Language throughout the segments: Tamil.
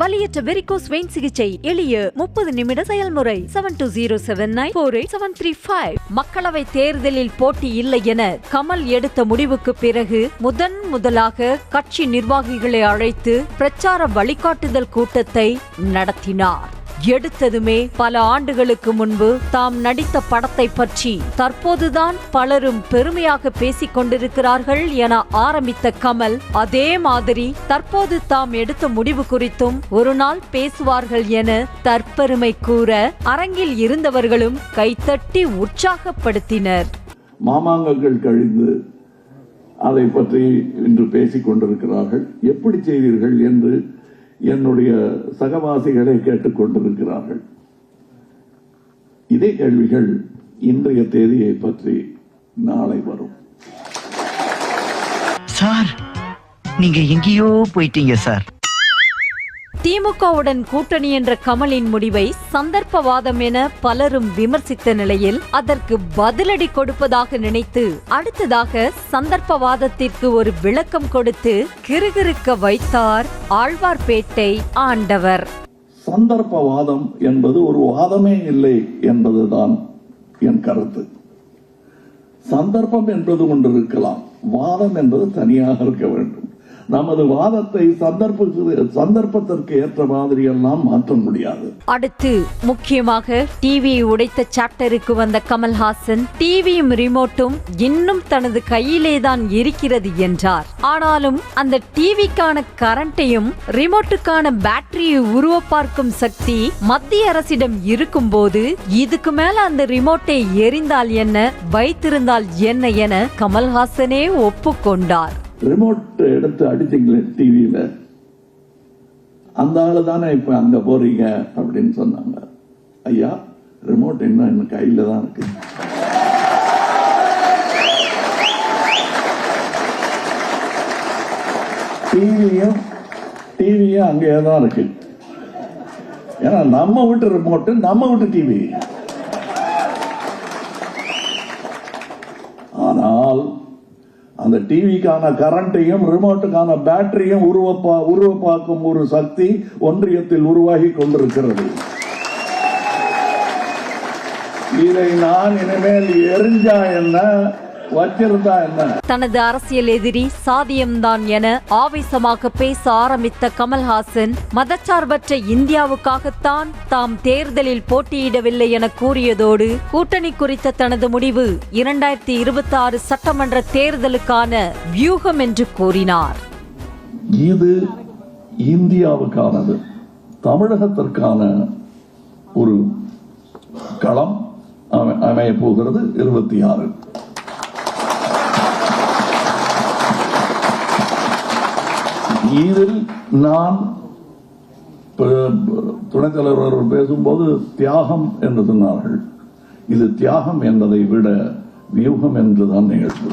வலியற்ற வெரிகோஸ் வெயின் சிகிச்சை எளிய 30 நிமிட செயல்முறை. 7279487335. மக்களவை தேர்தலில் போட்டி இல்லை என கமல் எடுத்த முடிவுக்கு பிறகு முதலாக கட்சி நிர்வாகிகளை அழைத்து பிரச்சார வழிகாட்டுதல் கூட்டத்தை நடத்தினார். எடுத்ததுமே பல ஆண்டுகளுக்கு முன்பு தாம் நடித்த படத்தை பற்றி தற்போதுதான் பலரும் பெருமையாக பேசிக் கொண்டிருக்கிறார்கள் என ஆரம்பித்த கமல், அதே மாதிரி தற்போது தாம் எடுத்த முடிவு குறித்தும் ஒரு நாள் பேசுவார்கள் என தற்பெருமை கூற அரங்கில் இருந்தவர்களும் கைத்தட்டி உற்சாகப்படுத்தினர். மாமாங்கங்கள் கழிந்து அதை பற்றி இன்று பேசிக் கொண்டிருக்கிறார்கள். எப்படி செய்தீர்கள் என்று என்னுடைய சகவாசிகளை கேட்டுக் கொண்டிருக்கிறார்கள். இதே கேள்விகள் இன்றைய தேதியை பற்றி நாளை வரும். சார், நீங்க எங்கேயோ போயிட்டீங்க சார். திமுகவுடன் கூட்டணி என்ற கமலின் முடிவை சந்தர்ப்பவாதம் என பலரும் விமர்சித்த நிலையில் அதற்கு பதிலடி கொடுப்பதாக நினைத்து அடுத்ததாக சந்தர்ப்பவாதத்திற்கு ஒரு விளக்கம் கொடுத்து கிறுகிறுக்க வைத்தார் ஆழ்வார்பேட்டை ஆண்டவர். சந்தர்ப்பவாதம் என்பது ஒரு வாதமே இல்லை என்பதுதான் என் கருத்து. சந்தர்ப்பம் என்பது ஒன்று இருக்கலாம், வாதம் என்பது தனியாக இருக்க வேண்டும். நமது வாதத்தை சந்தர்ப்பத்திற்கு ஏற்ற மாதிரி எல்லாம் மாற்ற முடியாது. அடுத்து முக்கியமாக டிவியை உடைத்த சாப்டருக்கு வந்த கமல்ஹாசன், டிவியும் ரிமோட்டும் இன்னும் தனது கையிலேதான் இருக்கிறது என்றார். ஆனாலும் அந்த டிவிக்கான கரண்டையும் ரிமோட்டுக்கான பேட்டரியை உருவ பார்க்கும் சக்தி மத்திய அரசிடம் இருக்கும் போது இதுக்கு மேல அந்த ரிமோட்டை எரிந்தால் என்ன, வைத்திருந்தால் என்ன என கமல்ஹாசனே ஒப்புக்கொண்டார். ரிமோட் எடுத்து அடிச்சிங்களே டிவியில, அந்த ஆளு தானே இப்ப அங்க போறீங்க அப்படின்னு சொன்னாங்க. ஐயா, ரிமோட் என்ன கையில தான் இருக்கு. டிவியும் அங்கேயே தான் இருக்கு. ஏன்னா நம்ம வீட்டு ரிமோட், நம்ம வீட்டு டிவி. ஆனால் அந்த டிவிக்கான கரண்டையும் ரிமோட்டுக்கான பேட்டரியும் உருவப்பாக்கும் ஒரு சக்தி ஒன்றியத்தில் உருவாகி கொண்டிருக்கிறது. இதை நான் இனிமேல் எரிஞ்சா என்ன, வச்சிருந்தா என்ன. தனது அரசியல் எதிரி சாதியம்தான் என ஆவேசமாக பேச ஆரம்பித்த கமல்ஹாசன், மதச்சார்பற்ற இந்தியாவுக்காகத்தான் தாம் தேர்தலில் போட்டியிடவில்லை என கூறியதோடு கூட்டணி குறித்த தனது முடிவு 2026 சட்டமன்ற தேர்தலுக்கான வியூகம் என்று கூறினார். இது இந்தியாவுக்கானது, தமிழகத்திற்கான ஒரு களம் அமைய போகிறது 26. இதில் நான் துணைத் தலைவர் பேசும்போது தியாகம் என்று சொன்னார்கள். இது தியாகம் என்பதை விட வியூகம் என்றுதான் நிகழ்ச்சி.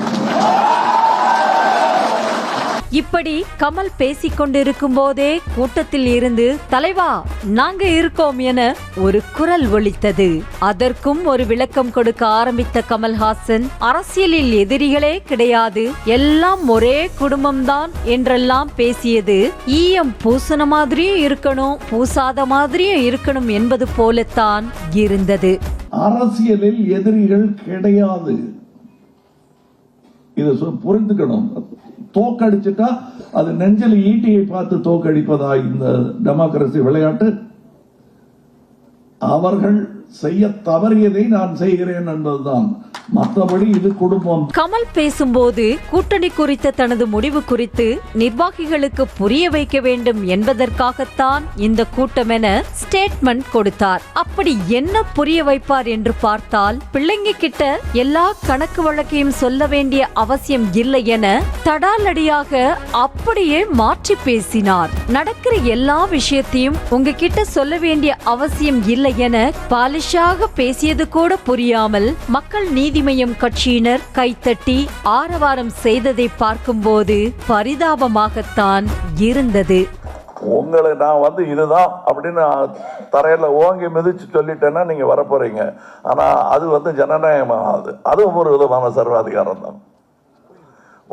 இப்படி கமல் பேசிக் கொண்டிருக்கும் போதே கூட்டத்தில் இருந்து தலைவா நாங்க இருக்கோம் என ஒரு குரல் ஒலித்தது. அதற்கும் ஒரு விளக்கம் கொடுக்க ஆரம்பித்த கமல்ஹாசன், அரசியலில் எதிரிகளே கிடையாது, எல்லாம் ஒரே குடும்பம்தான் என்றெல்லாம் பேசியது ஈயம் பூசண மாதிரியும் இருக்கணும், பூசாத மாதிரியும் இருக்கணும் என்பது போலத்தான் இருந்தது. அரசியலில் எதிரிகள் கிடையாது, இதை புரிந்துக்கணும். தோக்கடிச்சுட்டா அது நெஞ்சில் ஈட்டியை பார்த்து தோக்கடிப்பதா இந்த டெமோக்ரசி விளையாட்டு? அவர்கள் செய்ய தவறியதை நான் செய்கிறேன் என்பதுதான், மற்றபடி இது குடும்பம். கமல் பேசும்போது கூட்டணி குறித்த தனது முடிவு குறித்து நிர்வாகிகளுக்கு புரிய வைக்க வேண்டும் என்பதற்காகத்தான் இந்த கூட்டம் என ஸ்டேட்மெண்ட் கொடுத்தார். அப்படி என்ன புரிய வைப்பார் என்று பார்த்தால், பிள்ளைங்க கிட்ட எல்லா கணக்கு வழக்கையும் சொல்ல வேண்டிய அவசியம் இல்லை என தடாலடியாக அப்படியே மாற்றி பேசினார். நடக்கிற எல்லா விஷயத்தையும் உங்ககிட்ட சொல்ல வேண்டிய அவசியம் இல்லை என பாலிஷாக பேசியது கூட புரியாமல் மக்கள் நீதிமய்யம் கட்சியினர் கைத்தட்டி ஆரவாரம் செய்ததை பார்க்கும்போது பரிதாபமாகத்தான் இருந்தது. உங்களை நான் இதுதான் அப்படின்னு தரையில ஓங்கி மிதிச்சு சொல்லிட்டேன்னா நீங்க வரப்போறீங்க. ஆனா அது ஜனநாயகமாகாது, அதுவும் ஒரு விதமான சர்வாதிகாரம் தான்.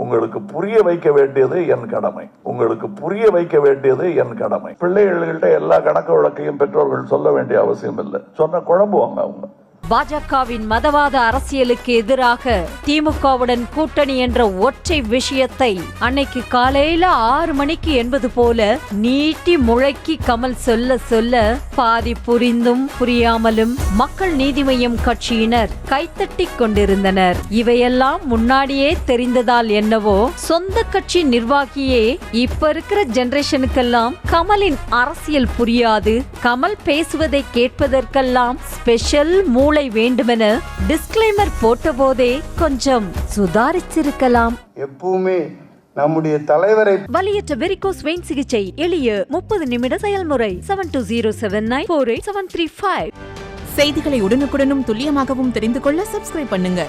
உங்களுக்கு புரிய வைக்க வேண்டியது என் கடமை. உங்களுக்கு புரிய வைக்க வேண்டியது என் கடமை. பிள்ளைகள்கிட்ட எல்லா கணக்கு வழக்கையும் பெற்றோர்கள் சொல்ல வேண்டிய அவசியம் இல்லை. சொன்ன குழம்புவாங்க அவங்க. பாஜகவின் மதவாத அரசியலுக்கு எதிராக திமுகவுடன் கூட்டணி என்ற ஒற்றை விஷயத்தை அன்னைக்கு காலையில 6 மணிக்கு என்பது போல நீட்டி முழக்கி கமல் சொல்ல சொல்ல பாதி புரிந்தும் புரியாமலும் மக்கள் நீதி மய்யம் கட்சியினர் கைத்தட்டி கொண்டிருந்தனர். இவையெல்லாம் முன்னாடியே தெரிந்ததால் என்னவோ சொந்த கட்சி நிர்வாகியே இப்ப இருக்கிற ஜெனரேஷனுக்கெல்லாம் கமலின் அரசியல் புரியாது, கமல் பேசுவதை கேட்பதற்கெல்லாம் ஸ்பெஷல் மூளை வேண்டுமென டிஸ்க்ளைமர் போட்ட போதே கொஞ்சம் சுதாரிச்சிருக்கலாம். எப்பவுமே நம்முடைய தலைவரை வலியற்ற வெரிகோஸ் வெயின் சிகிச்சை எளிய 30 நிமிட செயல்முறை. 7207948735. செய்திகளை உடனுக்குடனும் துல்லியமாகவும் தெரிந்து கொள்ள சப்ஸ்கிரைப் பண்ணுங்க.